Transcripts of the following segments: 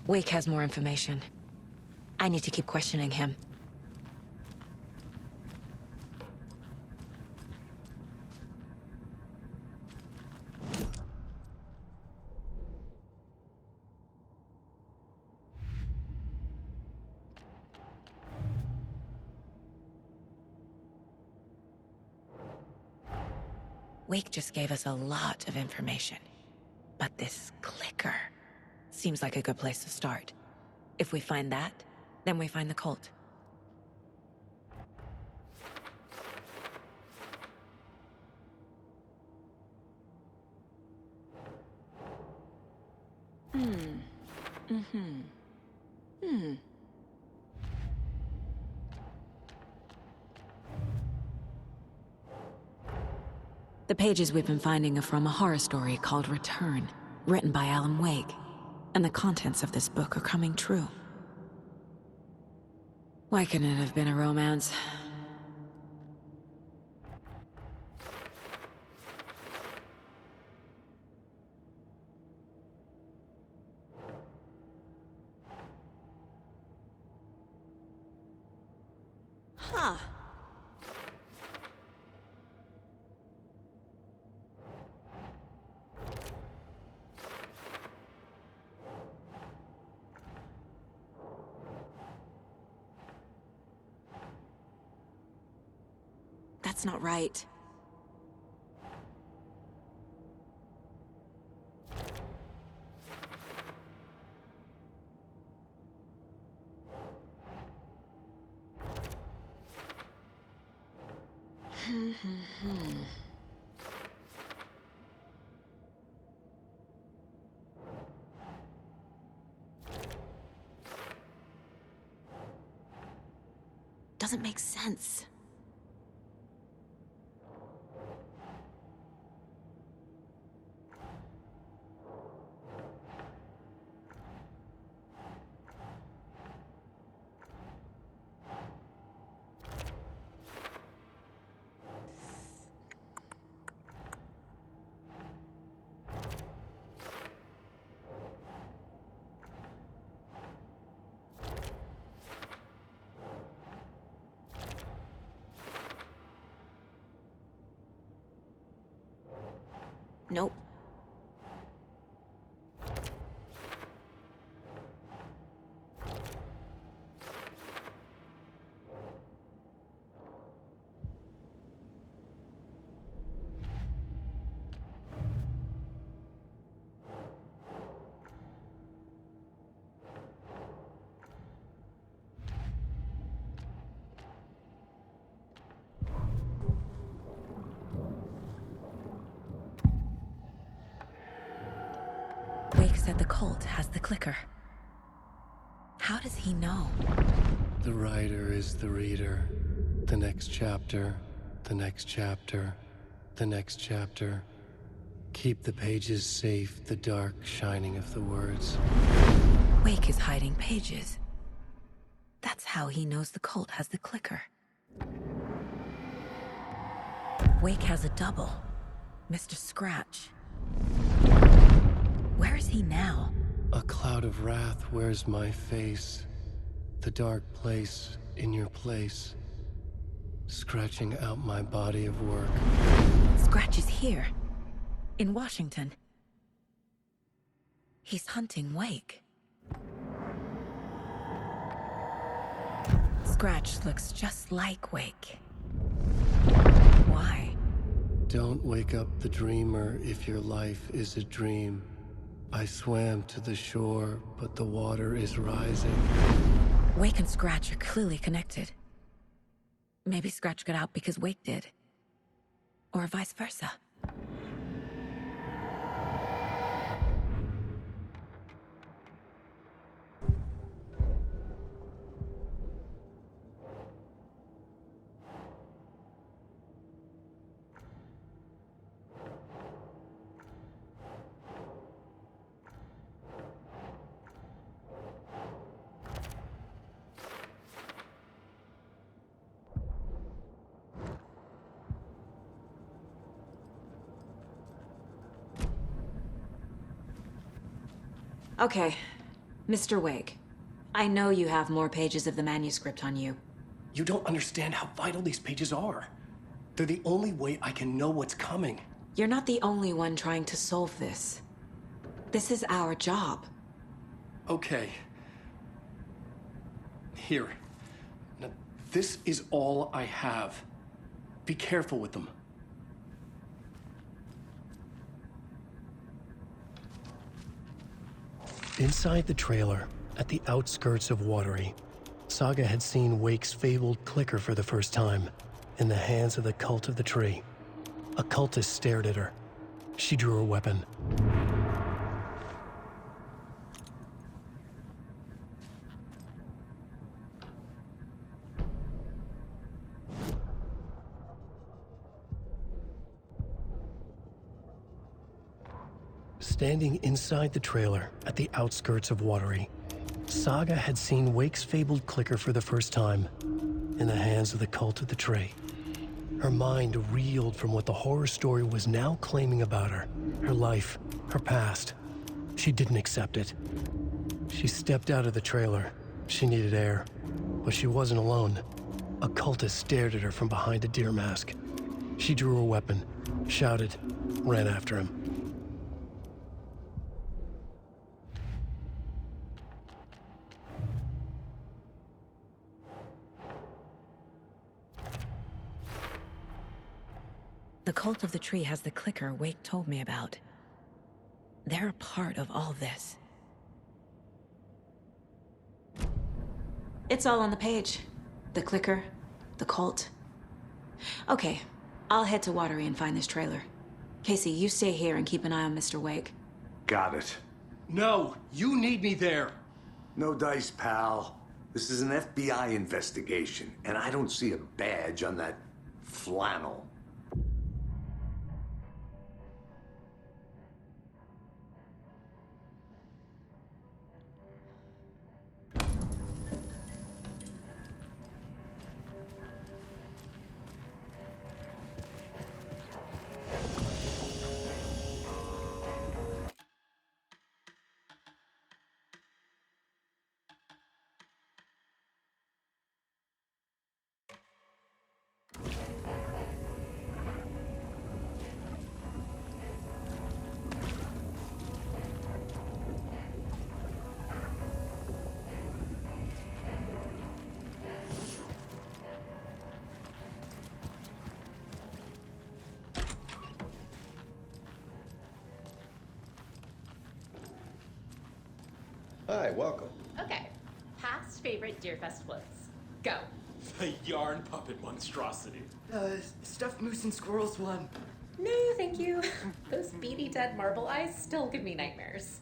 Wake has more information. I need to keep questioning him. Wake just gave us a lot of information. But this clicker seems like a good place to start. If we find that, then we find the cult. The pages we've been finding are from a horror story called Return, written by Alan Wake. And the contents of this book are coming true. Why couldn't it have been a romance? Huh. That's not right. Doesn't make sense. Nope. Wake said the cult has the clicker. How does he know? The writer is the reader. The next chapter, the next chapter, the next chapter. Keep the pages safe, the dark shining of the words. Wake is hiding pages. That's how he knows the cult has the clicker. Wake has a double. Mr. Scratch. Where is he now? A cloud of wrath wears my face. The dark place in your place. Scratching out my body of work. Scratch is here. In Washington. He's hunting Wake. Scratch looks just like Wake. Why? Don't wake up the dreamer if your life is a dream. I swam to the shore, but the water is rising. Wake and Scratch are clearly connected. Maybe Scratch got out because Wake did. Or vice versa. Okay. Mr. Wake, I know you have more pages of the manuscript on you. You don't understand how vital these pages are. They're the only way I can know what's coming. You're not the only one trying to solve this. This is our job. Okay. Here. Now, this is all I have. Be careful with them. Inside the trailer, at the outskirts of Watery, Saga had seen Wake's fabled clicker for the first time, in the hands of the Cult of the Tree. A cultist stared at her. She drew her weapon. Standing inside the trailer at the outskirts of Watery, Saga had seen Wake's fabled clicker for the first time, in the hands of the Cult of the Tree. Her mind reeled from what the horror story was now claiming about her, her life, her past. She didn't accept it. She stepped out of the trailer. She needed air, but she wasn't alone. A cultist stared at her from behind a deer mask. She drew her weapon, shouted, ran after him. The Cult of the Tree has the clicker Wake told me about. They're a part of all this. It's all on the page. The clicker, the cult. Okay, I'll head to Watery and find this trailer. Casey, you stay here and keep an eye on Mr. Wake. Got it. No, you need me there. No dice, pal. This is an FBI investigation, and I don't see a badge on that flannel. Hi, welcome. Okay. Past favorite Deerfest floats. Go. The yarn puppet monstrosity. Stuffed moose and squirrels one. No, thank you. Those beady dead marble eyes still give me nightmares.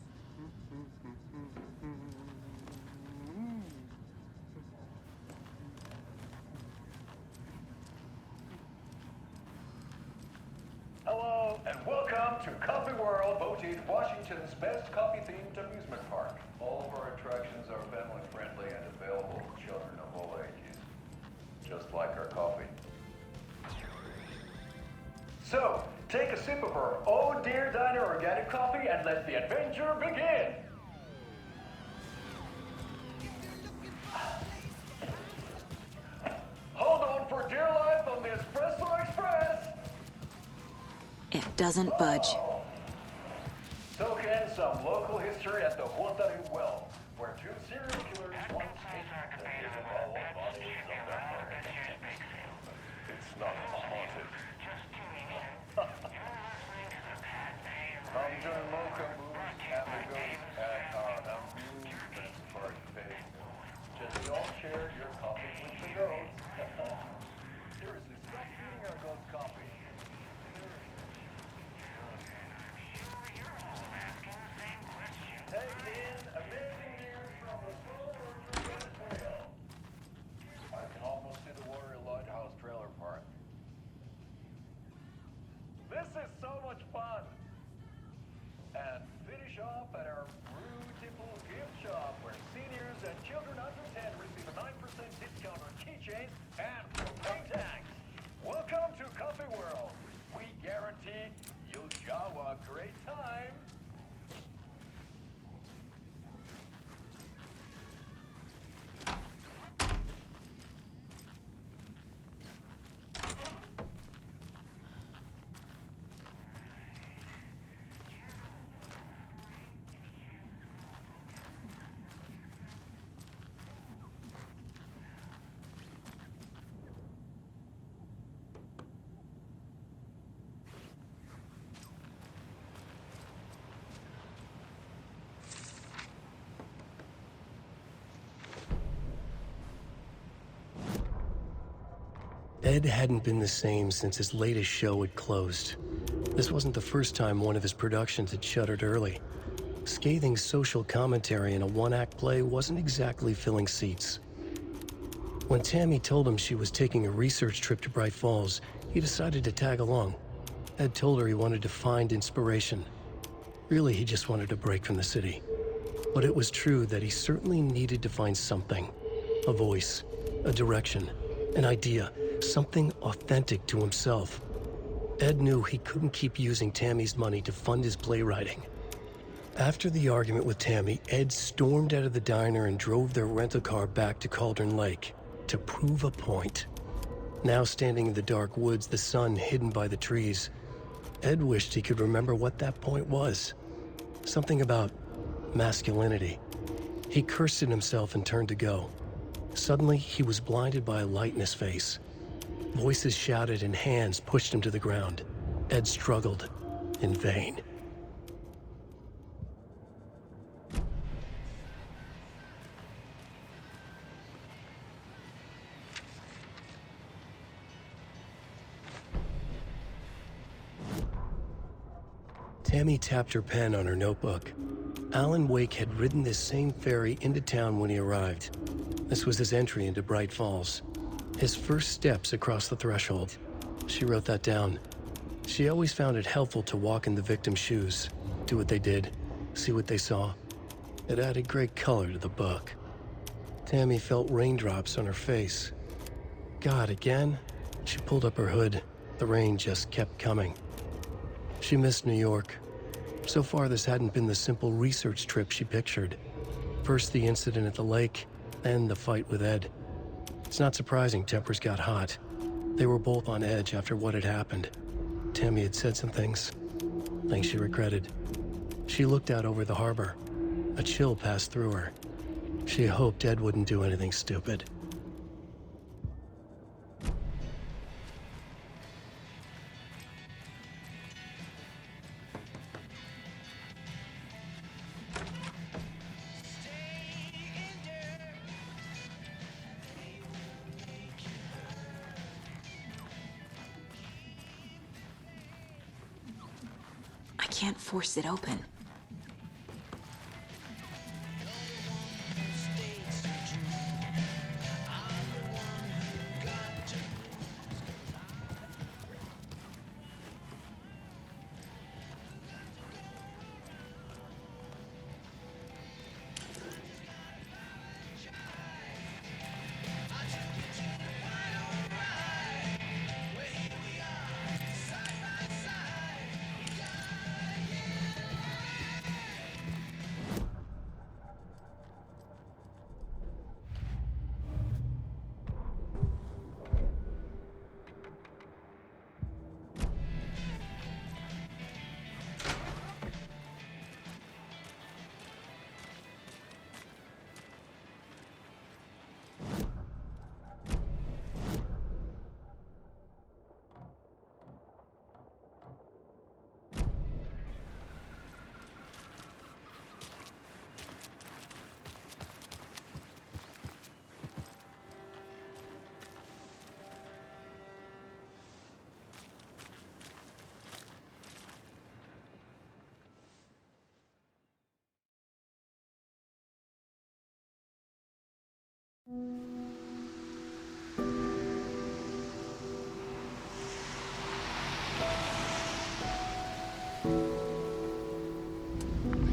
Hello, and welcome to Coffee World, voted Washington's best coffee-themed amusement park. All of our attractions are family-friendly and available to children of all ages, just like our coffee. So, take a sip of our Oh Dear Diner organic coffee and let the adventure begin! Hold on for dear life on the Espresso Express! It doesn't budge. Soak in some local history at the Watery Well, where two serial killers once hid the disemboweled bodies of their murderers. It's not haunted. Come join local moves and the ghosts at our amusement park page. Just don't share your coffee with the ghosts. Seriously, stop eating our ghost coffee. Take in amazing news from the Solar Trail. I can almost see the Watery Lighthouse Trailer Park. This is so much fun! And finish off at our beautiful gift shop where seniors and children under 10 receive a 9% discount on keychains and propane tanks. Welcome to Coffee World. We guarantee you'll have a great time. Ed hadn't been the same since his latest show had closed. This wasn't the first time one of his productions had shuttered early. Scathing social commentary in a one-act play wasn't exactly filling seats. When Tammy told him she was taking a research trip to Bright Falls, he decided to tag along. Ed told her he wanted to find inspiration. Really, he just wanted a break from the city. But it was true that he certainly needed to find something. A voice, a direction, an idea, something authentic to himself. Ed knew he couldn't keep using Tammy's money to fund his playwriting. After the argument with Tammy, Ed stormed out of the diner and drove their rental car back to Cauldron Lake to prove a point. Now standing in the dark woods, the sun hidden by the trees, Ed wished he could remember what that point was. Something about masculinity. He cursed at himself and turned to go. Suddenly, he was blinded by a light in his face. Voices shouted and hands pushed him to the ground. Ed struggled, in vain. Tammy tapped her pen on her notebook. Alan Wake had ridden this same ferry into town when he arrived. This was his entry into Bright Falls. His first steps across the threshold. She wrote that down. She always found it helpful to walk in the victim's shoes, do what they did, see what they saw. It added great color to the book. Tammy felt raindrops on her face. God, again? She pulled up her hood. The rain just kept coming. She missed New York. So far, this hadn't been the simple research trip she pictured. First the incident at the lake, then the fight with Ed. It's not surprising tempers got hot. They were both on edge after what had happened. Tammy had said some things she regretted. She looked out over the harbor. A chill passed through her. She hoped Ed wouldn't do anything stupid. I can't force it open.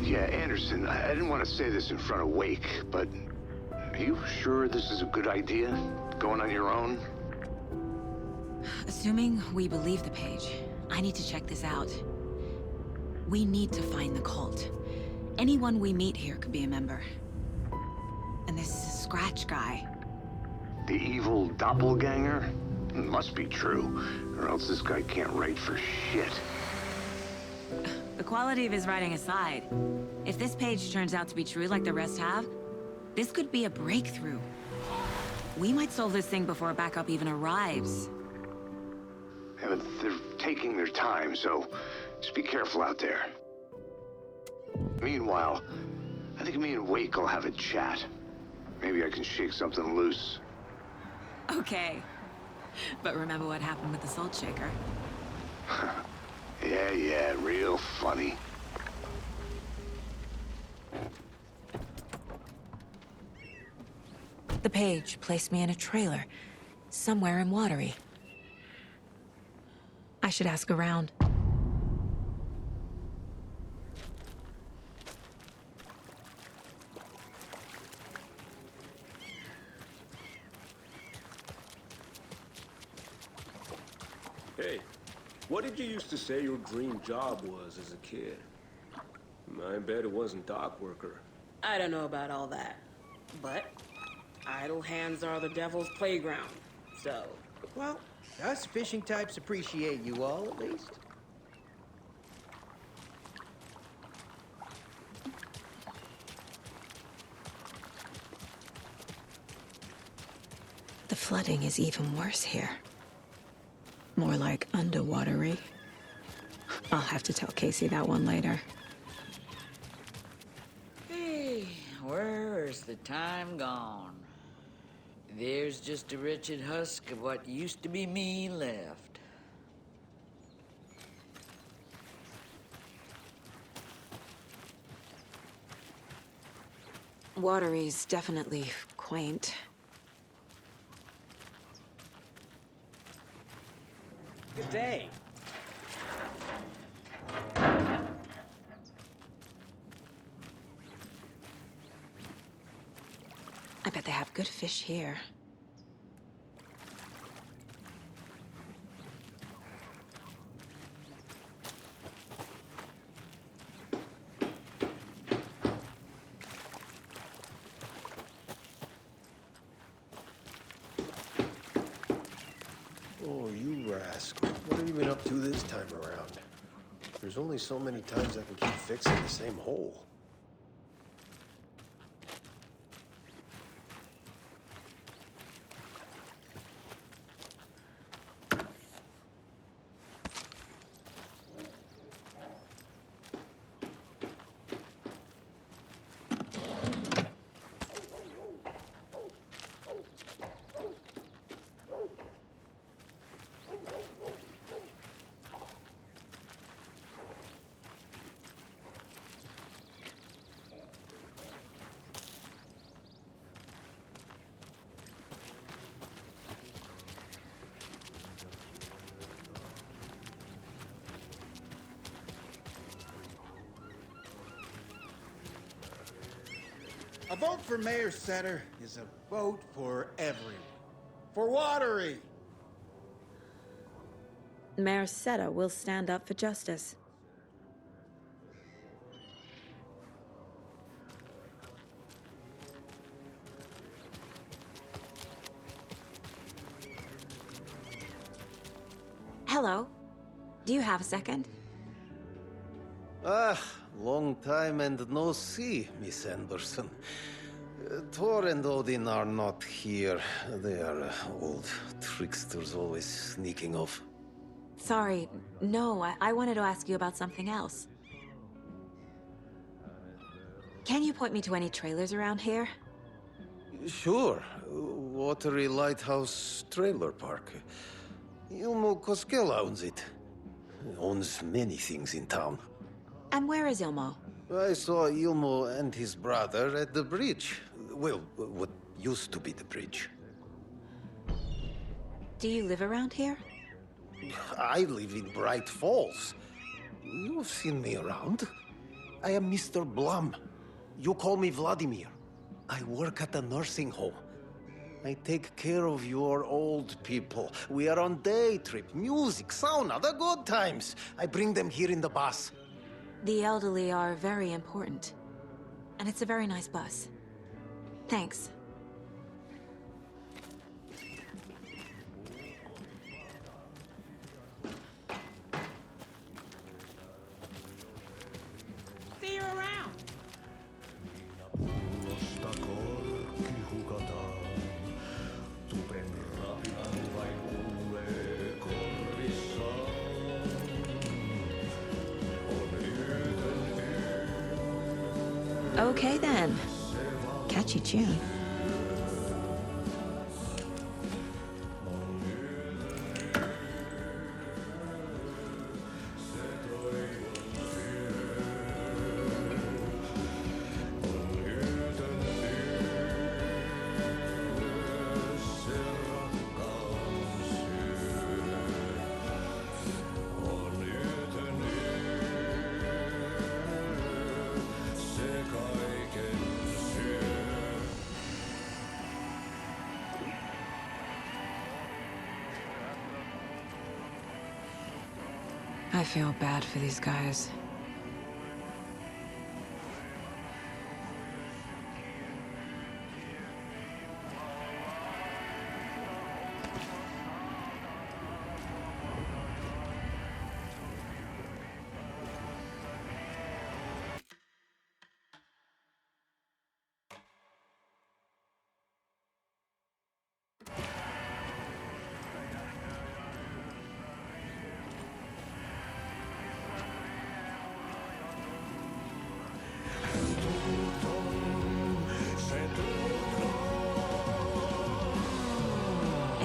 Yeah, Anderson, I didn't want to say this in front of Wake, but are you sure this is a good idea? Going on your own? Assuming we believe the page, I need to check this out. We need to find the cult. Anyone we meet here could be a member. And this Scratch guy. The evil doppelganger? Must be true, or else this guy can't write for shit. The quality of his writing aside, if this page turns out to be true like the rest have, this could be a breakthrough. We might solve this thing before backup even arrives. Yeah, but they're taking their time, so just be careful out there. Meanwhile, I think me and Wake will have a chat. Maybe I can shake something loose. Okay. But remember what happened with the salt shaker? Yeah, real funny. The page placed me in a trailer, somewhere in Watery. I should ask around. Hey, what did you used to say your dream job was as a kid? I bet it wasn't dock worker. I don't know about all that, but idle hands are the devil's playground, so... Well, us fishing types appreciate you all, at least. The flooding is even worse here. More like underwatery. I'll have to tell Casey that one later. Hey, where's the time gone? There's just a wretched husk of what used to be me left. Watery's definitely quaint. Good day. I bet they have good fish here. Oh, you rascal. What have you been up to this time around? There's only so many times I can keep fixing the same hole. A vote for Mayor Setter is a vote for everyone. For Watery! Mayor Seta will stand up for justice. Hello. Do you have a second? Ah, long time and no see, Miss Anderson. Thor and Odin are not here. They are old tricksters always sneaking off. Sorry. No, I wanted to ask you about something else. Can you point me to any trailers around here? Sure. Watery Lighthouse Trailer Park. Ilmo Koskela owns it. Owns many things in town. And where is Ilmo? I saw Ilmo and his brother at the bridge. Well, what used to be the bridge. Do you live around here? I live in Bright Falls. You've seen me around. I am Mr. Blum. You call me Vladimir. I work at a nursing home. I take care of your old people. We are on day trip, music, sauna, the good times. I bring them here in the bus. The elderly are very important. And it's a very nice bus. Thanks. See you around! Okay then. Catchy tune. I feel bad for these guys.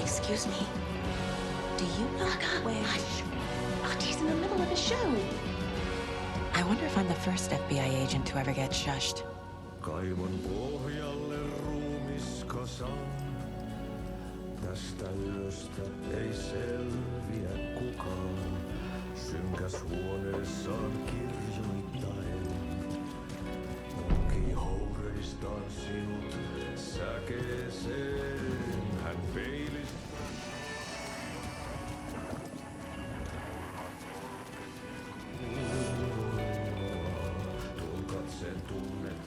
Excuse me. Do you know when... Hush! Audie's in the middle of a show. I wonder if I'm the first FBI agent to ever get shushed. Kaivon pohjalle ruumiskasan. Tästä yöstä ei selviä kukaan. Synkäs huoneessaan kirjoittain. Onki houreistaan sinut säkeeseen. Hän peilistä. Tuon katseen tunnet.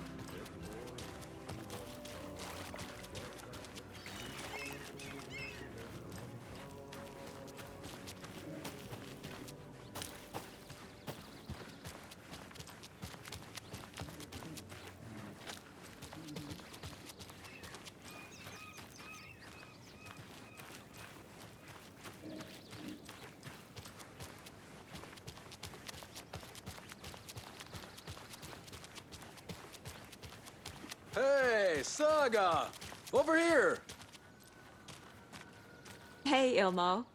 Hey, Saga! Over here! Hey, Ilmo.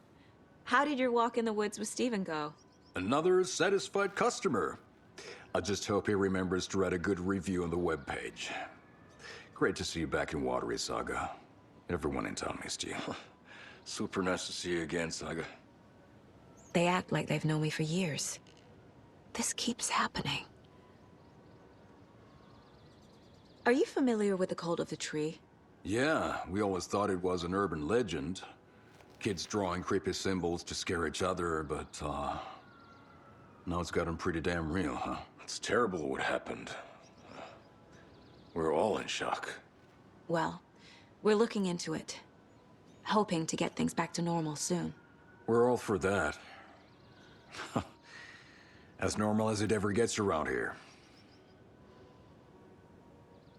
How did your walk in the woods with Steven go? Another satisfied customer. I just hope he remembers to write a good review on the webpage. Great to see you back in Watery, Saga. Everyone in town missed you. Super nice to see you again, Saga. They act like they've known me for years. This keeps happening. Are you familiar with the Cult of the Tree? Yeah, we always thought it was an urban legend. Kids drawing creepy symbols to scare each other, but, now it's gotten pretty damn real, huh? It's terrible what happened. We're all in shock. Well, we're looking into it. Hoping to get things back to normal soon. We're all for that. As normal as it ever gets around here.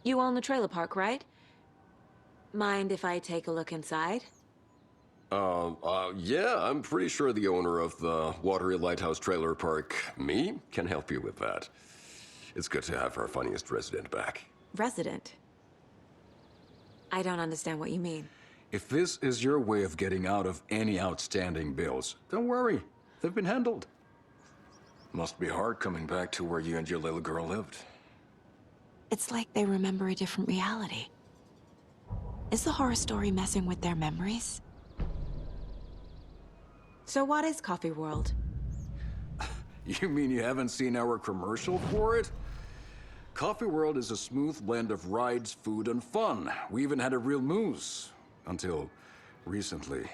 You own the trailer park, right? Mind if I take a look inside? Yeah, I'm pretty sure the owner of the Watery Lighthouse Trailer Park, me, can help you with that. It's good to have our funniest resident back. Resident? I don't understand what you mean. If this is your way of getting out of any outstanding bills, don't worry. They've been handled. Must be hard coming back to where you and your little girl lived. It's like they remember a different reality. Is the horror story messing with their memories? So what is Coffee World? You mean you haven't seen our commercial for it? Coffee World is a smooth blend of rides, food, and fun. We even had a real moose. Until recently.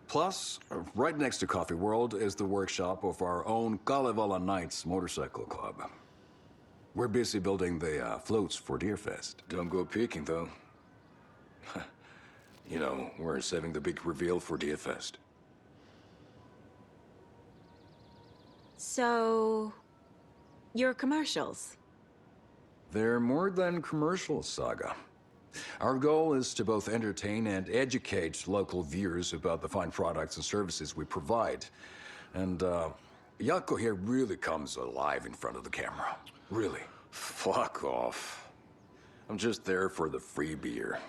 Plus, right next to Coffee World is the workshop of our own Kalevala Knights Motorcycle Club. We're busy building the floats for Deerfest. Don't go peeking, though. You know, we're saving the big reveal for Deerfest. So... your commercials? They're more than commercials, Saga. Our goal is to both entertain and educate local viewers about the fine products and services we provide. And, Jaakko here really comes alive in front of the camera. Really. Fuck off. I'm just there for the free beer.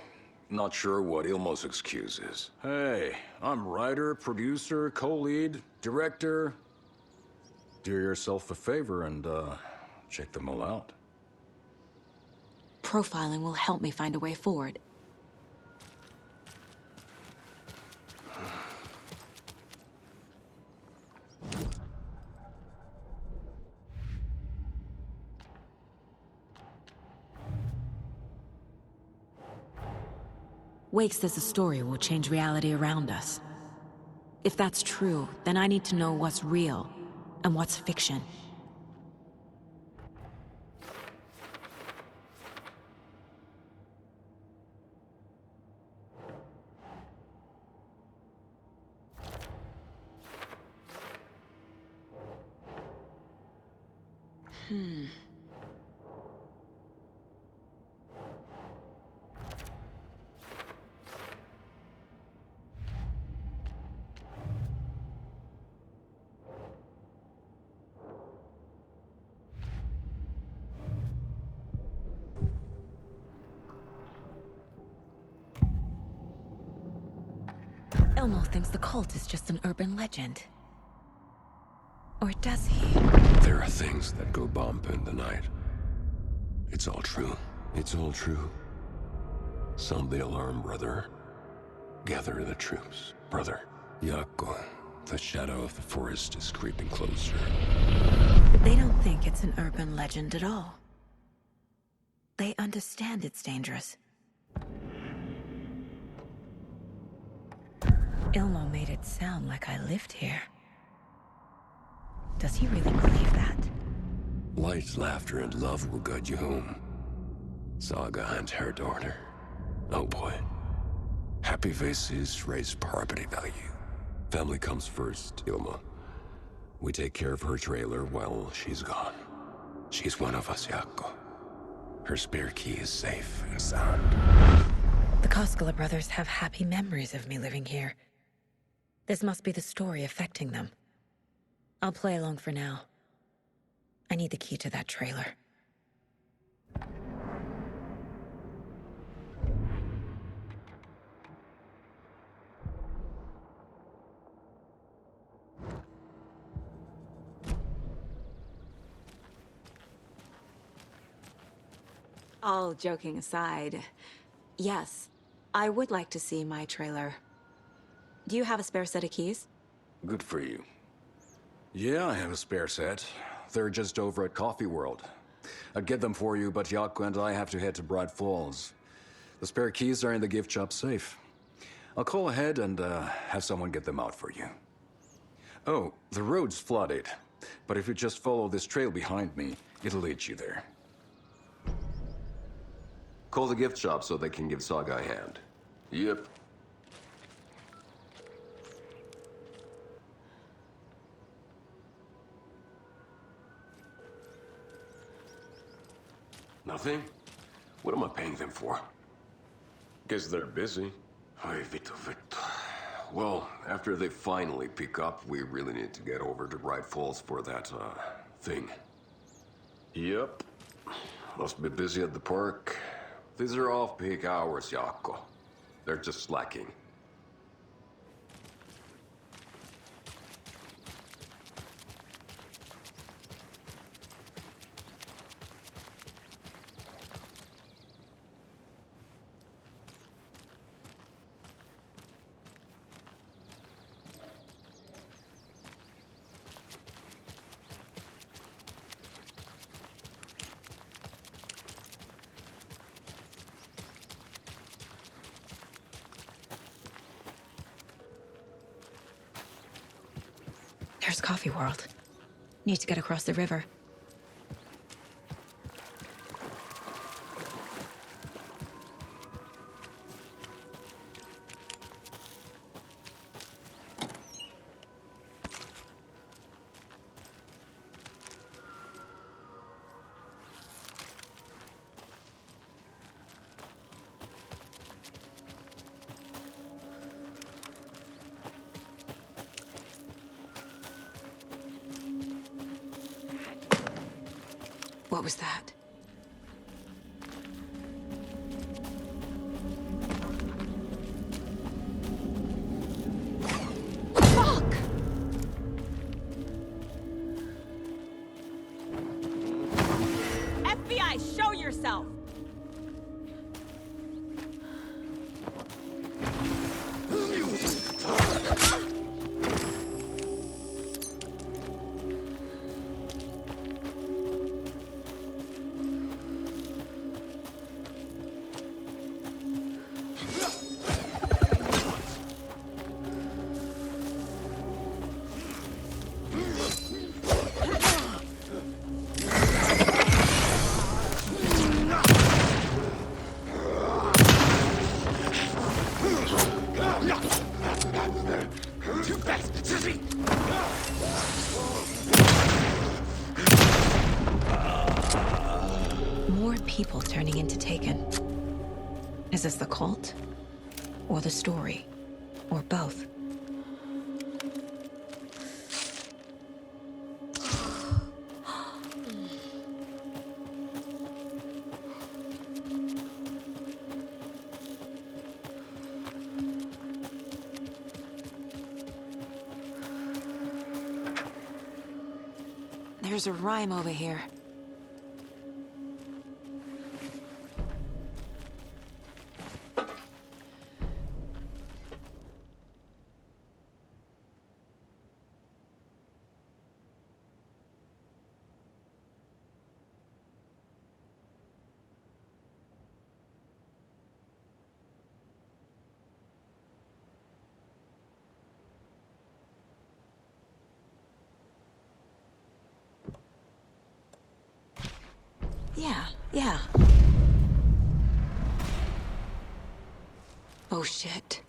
Not sure what Ilmo's excuse is. Hey, I'm writer, producer, co-lead, director. Do yourself a favor and, check them all out. Profiling will help me find a way forward. Wake says the story will change reality around us. If that's true, then I need to know what's real and what's fiction. Elmo thinks the cult is just an urban legend. Or does he? There are things that go bump in the night. It's all true. It's all true. Sound the alarm, brother. Gather the troops, brother. Yako, the shadow of the forest is creeping closer. They don't think it's an urban legend at all. They understand it's dangerous. Ilmo made it sound like I lived here. Does he really believe that? Light, laughter, and love will guide you home. Saga and her daughter. Oh boy. Happy faces raise property value. Family comes first, Ilma. We take care of her trailer while she's gone. She's one of us, Yako. Her spare key is safe and sound. The Koskela brothers have happy memories of me living here. This must be the story affecting them. I'll play along for now. I need the key to that trailer. All joking aside, yes, I would like to see my trailer. Do you have a spare set of keys? Good for you. Yeah, I have a spare set. They're just over at Coffee World. I'd get them for you, but Yako and I have to head to Bright Falls. The spare keys are in the gift shop safe. I'll call ahead and have someone get them out for you. Oh, the road's flooded, but if you just follow this trail behind me, it'll lead you there. Call the gift shop so they can give Saga a hand. Yep. Nothing? What am I paying them for? Guess they're busy. Ay, Vito. Well, after they finally pick up, we really need to get over to Bright Falls for that, thing. Yep. Must be busy at the park. These are off-peak hours, Yako. They're just slacking. There's Coffee World. Need to get across the river. What was that? Fuck! FBI, show yourself! people turning into Taken. Is this the cult? Or the story? Or both? There's a rhyme over here. Yeah. Oh, shit.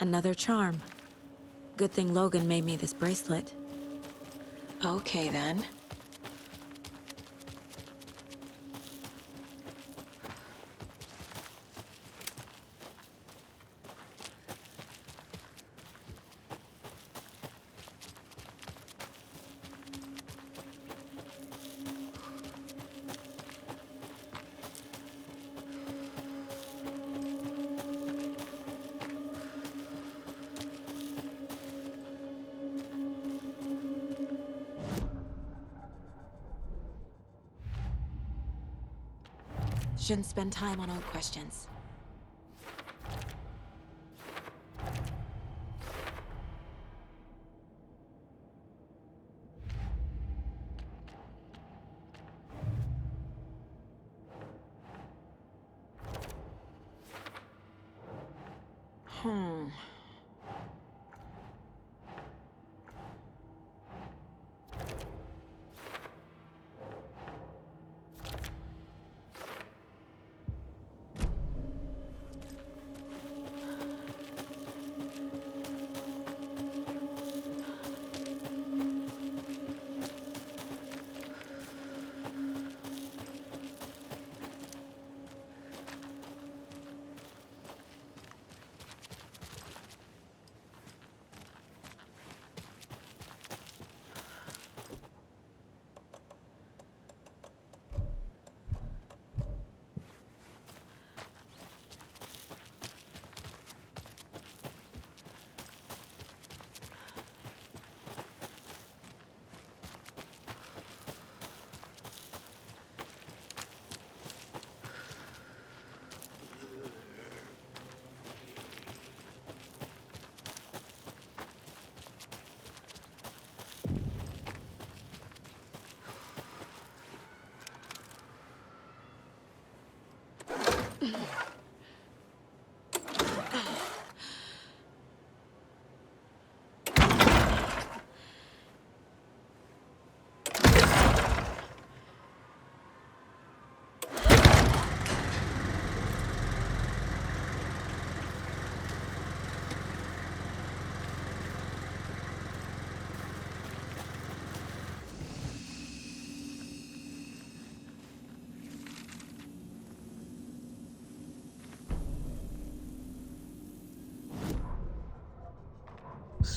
Another charm. Good thing Logan made me this bracelet. Okay, then. Shouldn't spend time on old questions.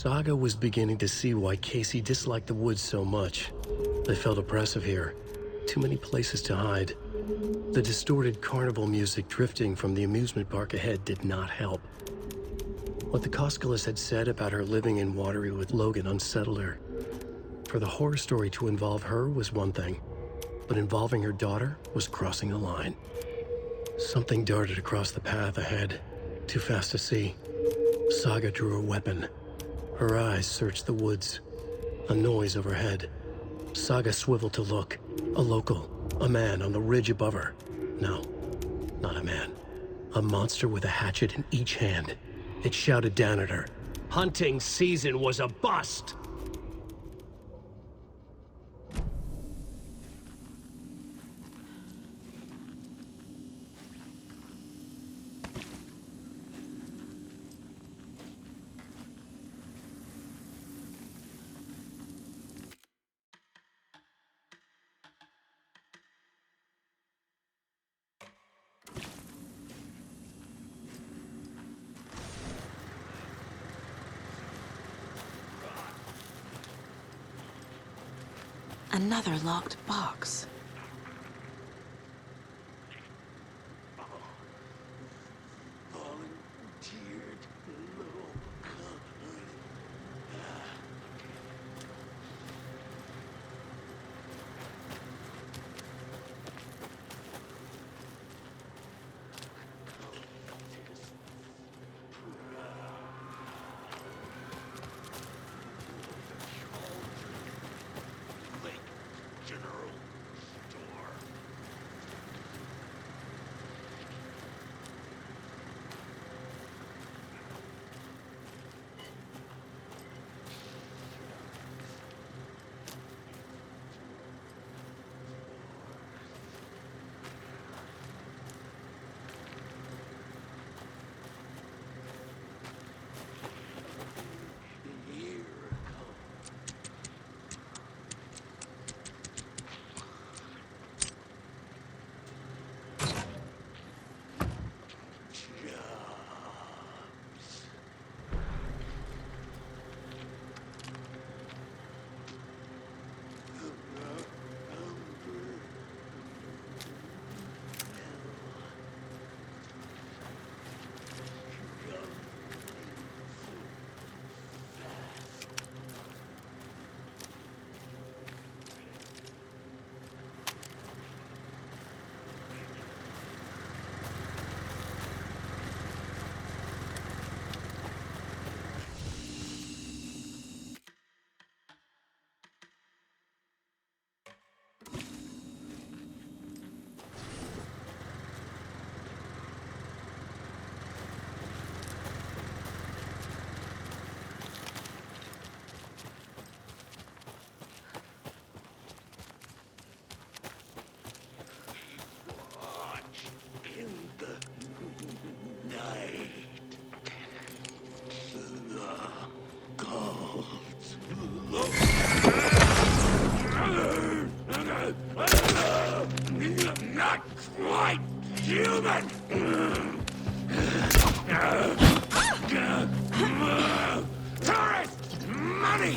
Saga was beginning to see why Casey disliked the woods so much. They felt oppressive here. Too many places to hide. The distorted carnival music drifting from the amusement park ahead did not help. What the Koskalis had said about her living in Watery with Logan unsettled her. For the horror story to involve her was one thing, but involving her daughter was crossing the line. Something darted across the path ahead, too fast to see. Saga drew her weapon. Her eyes searched the woods. A noise overhead. Saga swiveled to look. A local. A man on the ridge above her. No, not a man. A monster with a hatchet in each hand. It shouted down at her. Hunting season was a bust! Another locked box. Not quite human! Tourist! Money!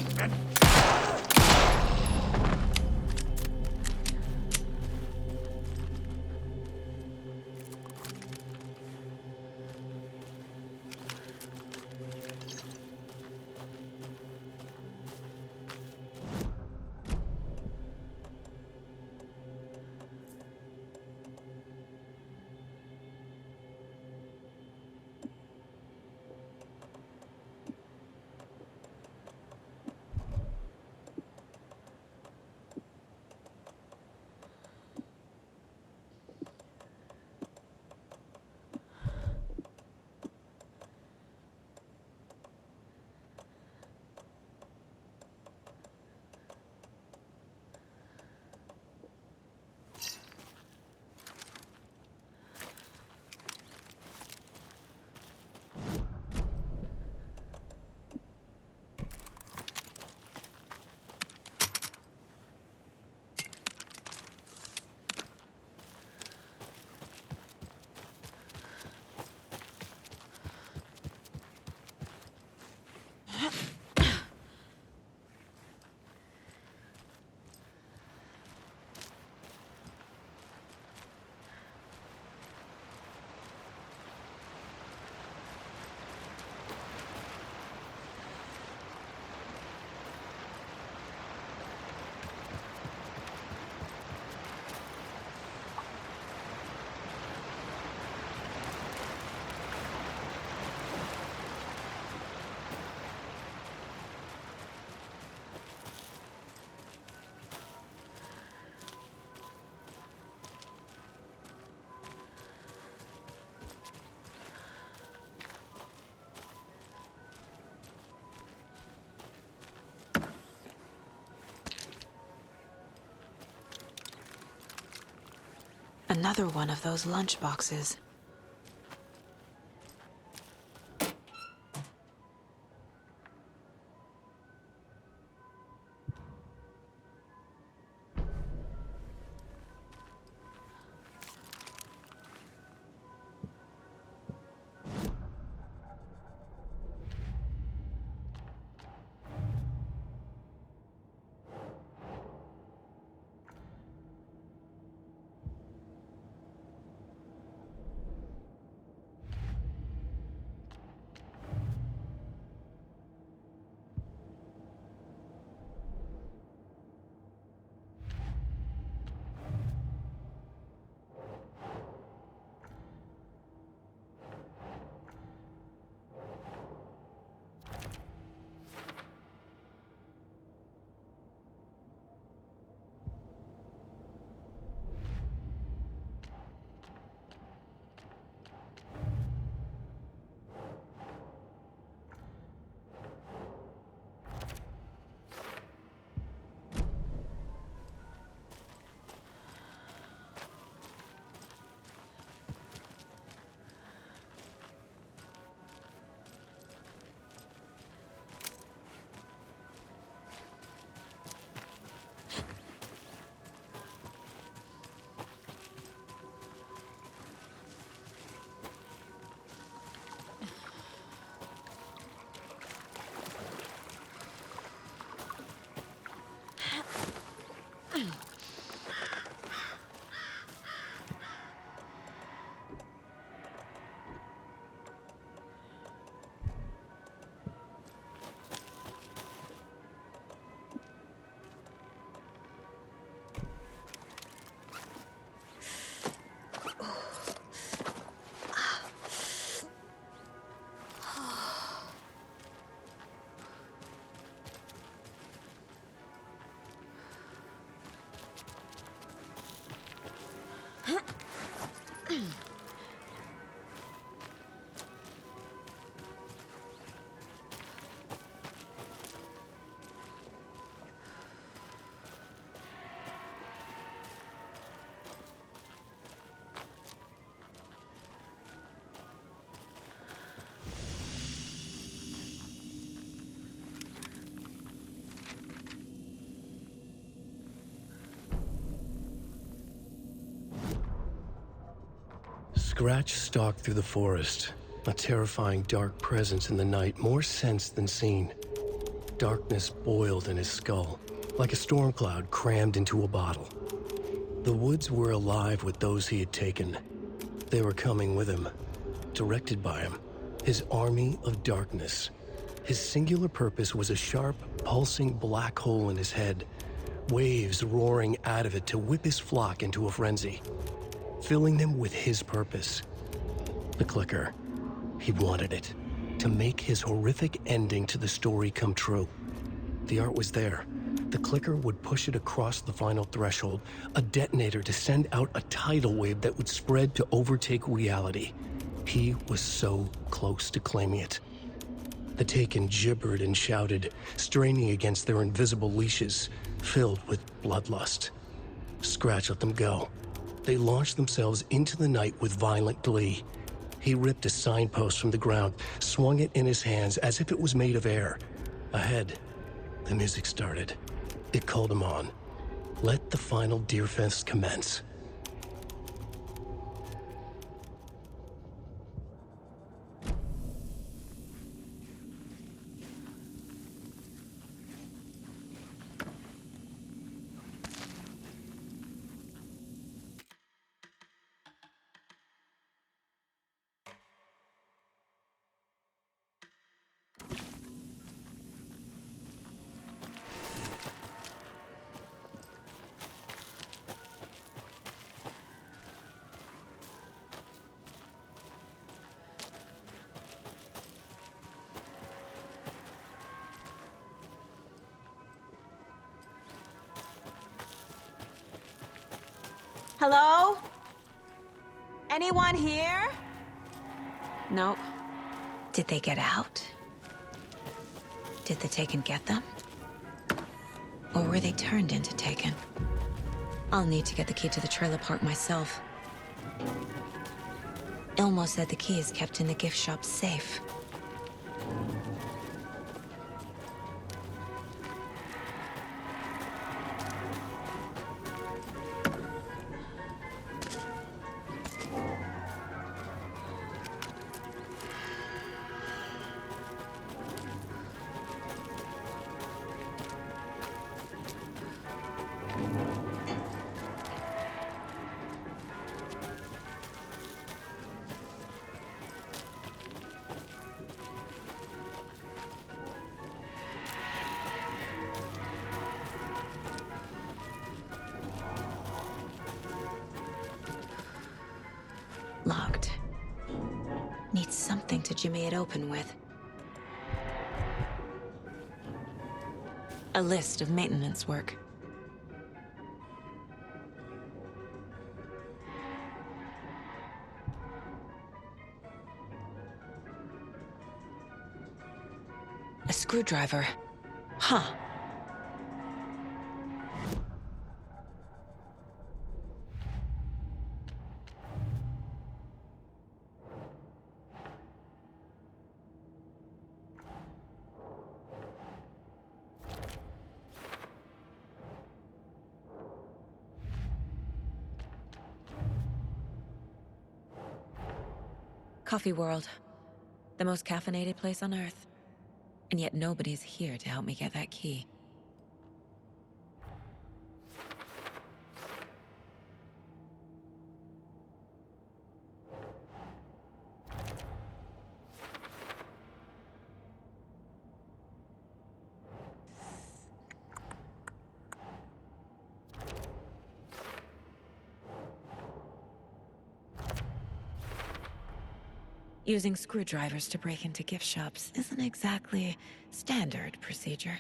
Another one of those lunch boxes. Scratch stalked through the forest, a terrifying dark presence in the night, more sensed than seen. Darkness boiled in his skull, like a storm cloud crammed into a bottle. The woods were alive with those he had taken. They were coming with him, directed by him, his army of darkness. His singular purpose was a sharp, pulsing black hole in his head, waves roaring out of it to whip his flock into a frenzy, filling them with his purpose. The clicker. He wanted it, to make his horrific ending to the story come true. The art was there. The clicker would push it across the final threshold, a detonator to send out a tidal wave that would spread to overtake reality. He was so close to claiming it. The Taken gibbered and shouted, straining against their invisible leashes, filled with bloodlust. Scratch let them go. They launched themselves into the night with violent glee. He ripped a signpost from the ground, swung it in his hands as if it was made of air. Ahead, the music started. It called him on. Let the final Deerfest commence. Hello? Anyone here? Nope. Did they get out? Did the Taken get them? Or were they turned into Taken? I'll need to get the key to the trailer park myself. Ilmo said the key is kept in the gift shop's safe. Locked. Needs something to jimmy it open with. A list of maintenance work. A screwdriver. Huh. Coffee World. The most caffeinated place on Earth. And yet nobody's here to help me get that key. Using screwdrivers to break into gift shops isn't exactly standard procedure.